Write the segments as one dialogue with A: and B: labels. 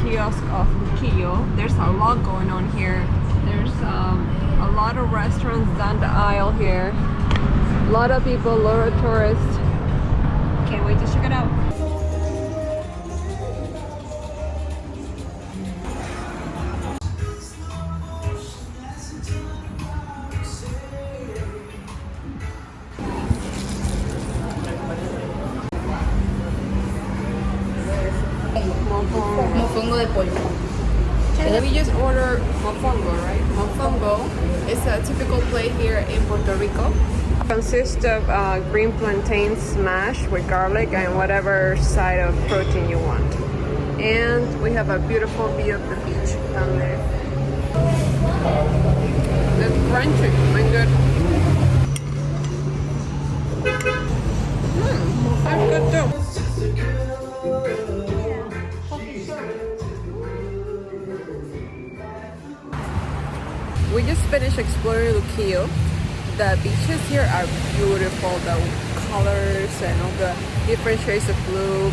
A: kiosk of Luquillo. There's a lot going on here. There's a lot of restaurants down the aisle here. A lot of people, a lot of tourists. Can't wait to check it out.
B: Mofongo de pollo.
A: We just ordered mofongo, right? Mofongo is a typical plate here in Puerto Rico. It consists of green plantain smashed with garlic and whatever side of protein you want. And we have a beautiful view of the beach down there. It's crunchy and good. That's good too. We just finished exploring Luquillo. The beaches here are beautiful, the colors and all the different shades of blue.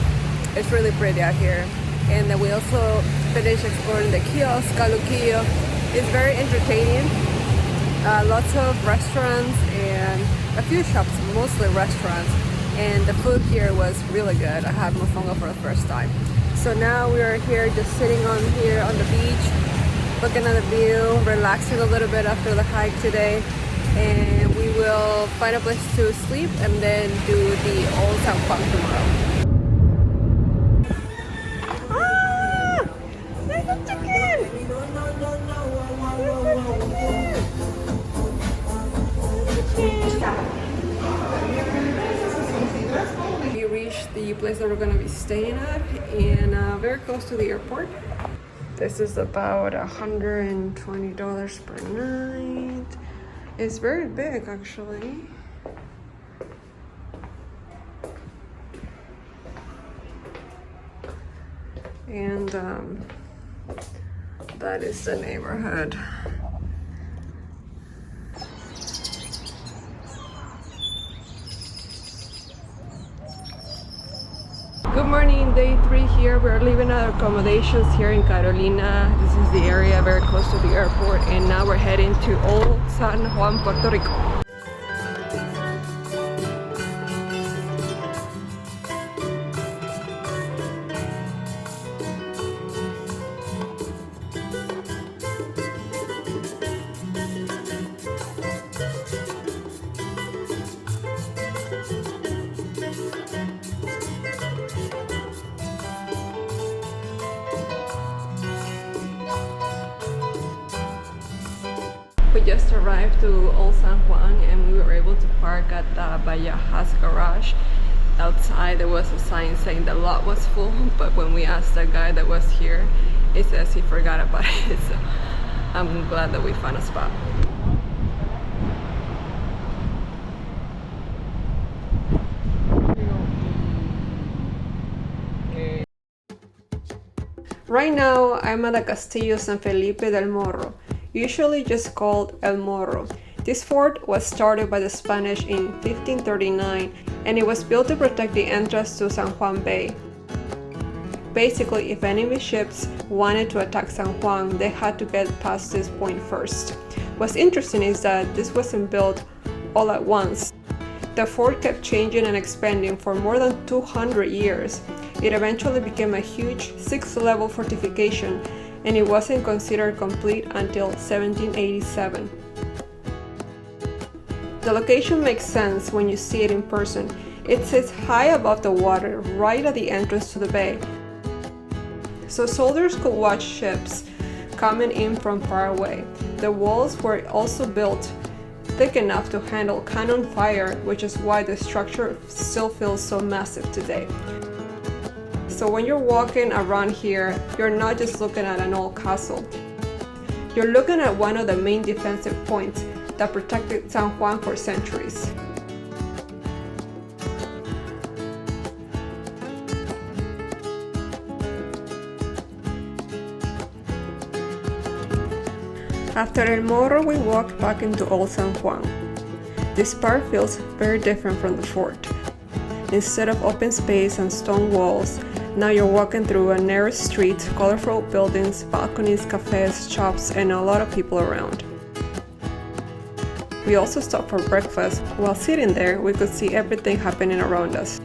A: It's really pretty out here. And then we also finished exploring the kiosk at Luquillo. It's very entertaining. Lots of restaurants and a few shops, mostly restaurants. And the food here was really good. I had mofongo for the first time. So now we are here just sitting on the beach, looking at the view, relaxing a little bit after the hike today, and we will find a place to sleep and then do the Old San Juan tomorrow. Ah! There's a chicken! We reached the place that we're going to be staying at, and very close to the airport. This is about $120 per night. It's very big, actually. And that is the neighborhood. Good morning, day 3 here. We're leaving our accommodations here in Carolina. This is the area very close to the airport, and now we're heading to Old San Juan, Puerto Rico. We just arrived to Old San Juan and we were able to park at the Vallejas garage. Outside there was a sign saying the lot was full, but when we asked the guy that was here, he says he forgot about it. So I'm glad that we found a spot. Right now I'm at the Castillo San Felipe del Morro, usually just called El Morro. This fort was started by the Spanish in 1539 and it was built to protect the entrance to San Juan Bay. Basically, if enemy ships wanted to attack San Juan, they had to get past this point first. What's interesting is that this wasn't built all at once. The fort kept changing and expanding for more than 200 years. It eventually became a huge 6-level fortification, and it wasn't considered complete until 1787. The location makes sense when you see it in person. It sits high above the water, right at the entrance to the bay. So soldiers could watch ships coming in from far away. The walls were also built thick enough to handle cannon fire, which is why the structure still feels so massive today. So when you're walking around here, you're not just looking at an old castle. You're looking at one of the main defensive points that protected San Juan for centuries. After El Morro, we walked back into Old San Juan. This part feels very different from the fort. Instead of open space and stone walls, Now you're walking through a narrow street, colorful buildings, balconies, cafes, shops, and a lot of people around. We also stopped for breakfast. While sitting there, we could see everything happening around us.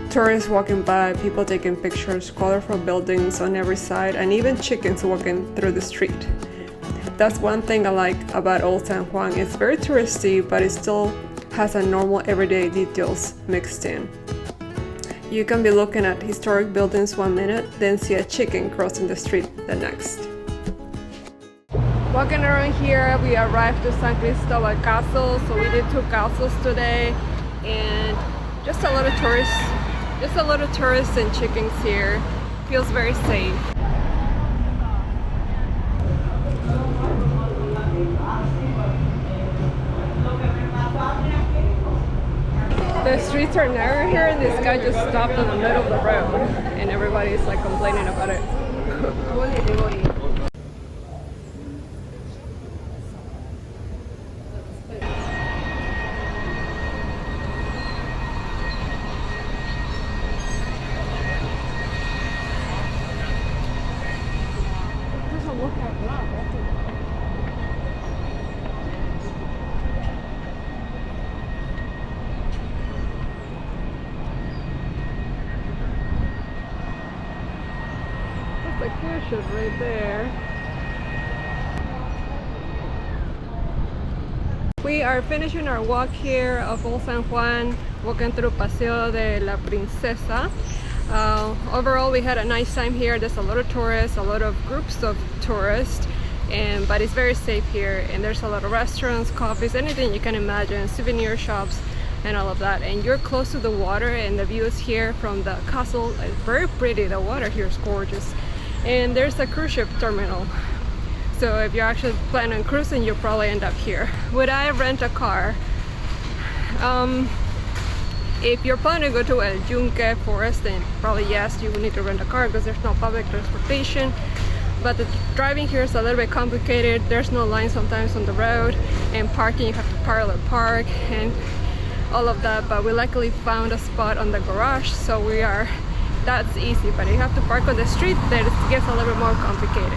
A: Tourists walking by, people taking pictures, colorful buildings on every side, and even chickens walking through the street. That's one thing I like about Old San Juan. It's very touristy, but it still has a normal everyday details mixed in. You can be looking at historic buildings one minute, then see a chicken crossing the street the next. Walking around here, we arrived to San Cristobal Castle, so we did 2 castles today, and just a lot of tourists and chickens here. Feels very safe. The streets are narrow here, and this guy just stopped in the middle of the road, and everybody's like complaining about it. The fish is right there. We are finishing our walk here of Old San Juan, walking through Paseo de la Princesa. Overall, we had a nice time here. There's a lot of tourists, a lot of groups of tourists, but it's very safe here. And there's a lot of restaurants, coffees, anything you can imagine, souvenir shops, and all of that. And you're close to the water, and the views here from the castle is very pretty. The water here is gorgeous. And there's a cruise ship terminal, so if you're actually planning on cruising, you'll probably end up here. Would I rent a car? If you're planning to go to El Yunque Forest, then probably yes, you will need to rent a car because there's no public transportation. But the driving here is a little bit complicated. There's no line sometimes on the road, and parking, you have to parallel park and all of that. But we luckily found a spot on the garage, so that's easy. But if you have to park on the street, then it gets a little bit more complicated.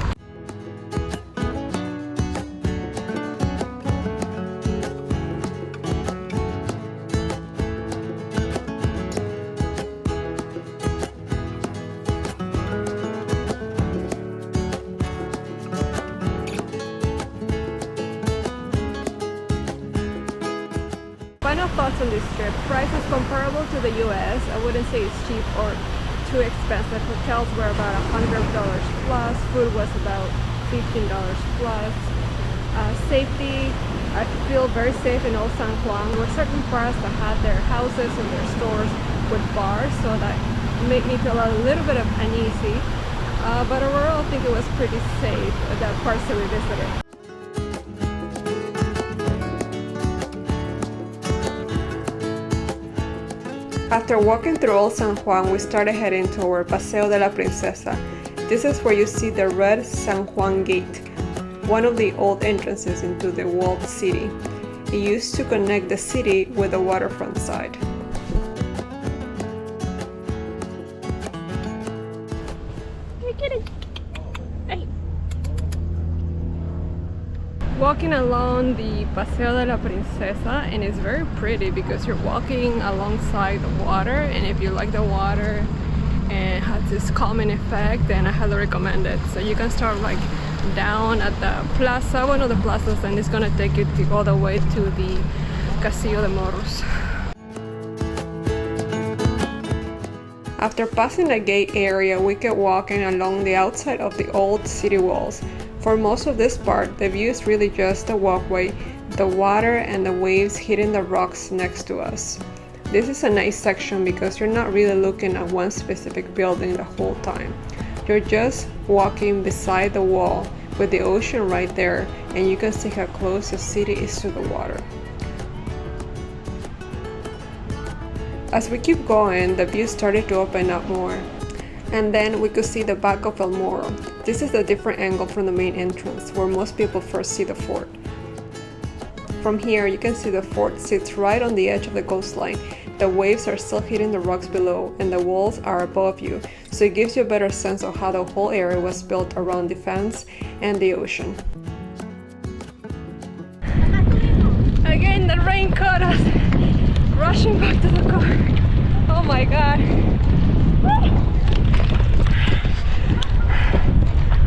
A: Final thoughts on this trip. Price is comparable to the US. I wouldn't say it's cheap or too expensive. Hotels were about $100 plus. Food was about $15 plus. Safety, I feel very safe in Old San Juan. There were certain parts that had their houses and their stores with bars, so that made me feel a little bit of uneasy. But overall, I think it was pretty safe, the parts that we visited. After walking through Old San Juan, we started heading toward Paseo de la Princesa. This is where you see the red San Juan Gate, one of the old entrances into the walled city. It used to connect the city with the waterfront side. Walking along the Paseo de la Princesa, and it's very pretty because you're walking alongside the water, and if you like the water and it has this calming effect, then I highly recommend it. So you can start like down at the plaza, one of the plazas, and it's gonna take you to all the way to the Castillo del Morro. After passing the gate area, we kept walking along the outside of the old city walls. For most of this part, the view is really just the walkway, the water, and the waves hitting the rocks next to us. This is a nice section because you're not really looking at one specific building the whole time. You're just walking beside the wall with the ocean right there, and you can see how close the city is to the water. As we keep going, the view started to open up more. And then we could see the back of El Morro. This is a different angle from the main entrance, where most people first see the fort. From here, you can see the fort sits right on the edge of the coastline. the waves are still hitting the rocks below and the walls are above you, so it gives you a better sense of how the whole area was built around the fence and the ocean. Again, the rain caught us rushing back to the car. Oh my god.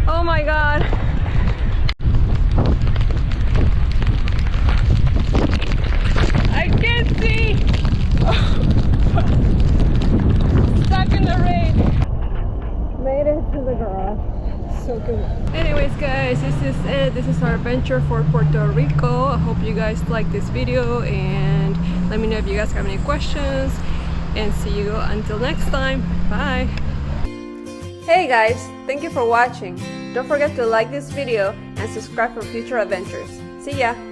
A: Oh my god. I can't see. Stuck in the rain. Made it to the garage. So good. Anyways guys, this is it. This is our adventure for Puerto Rico. I hope you guys like this video and let me know if you guys have any questions, and see you until next time. Bye. Hey guys, thank you for watching. Don't forget to like this video and subscribe for future adventures. See ya!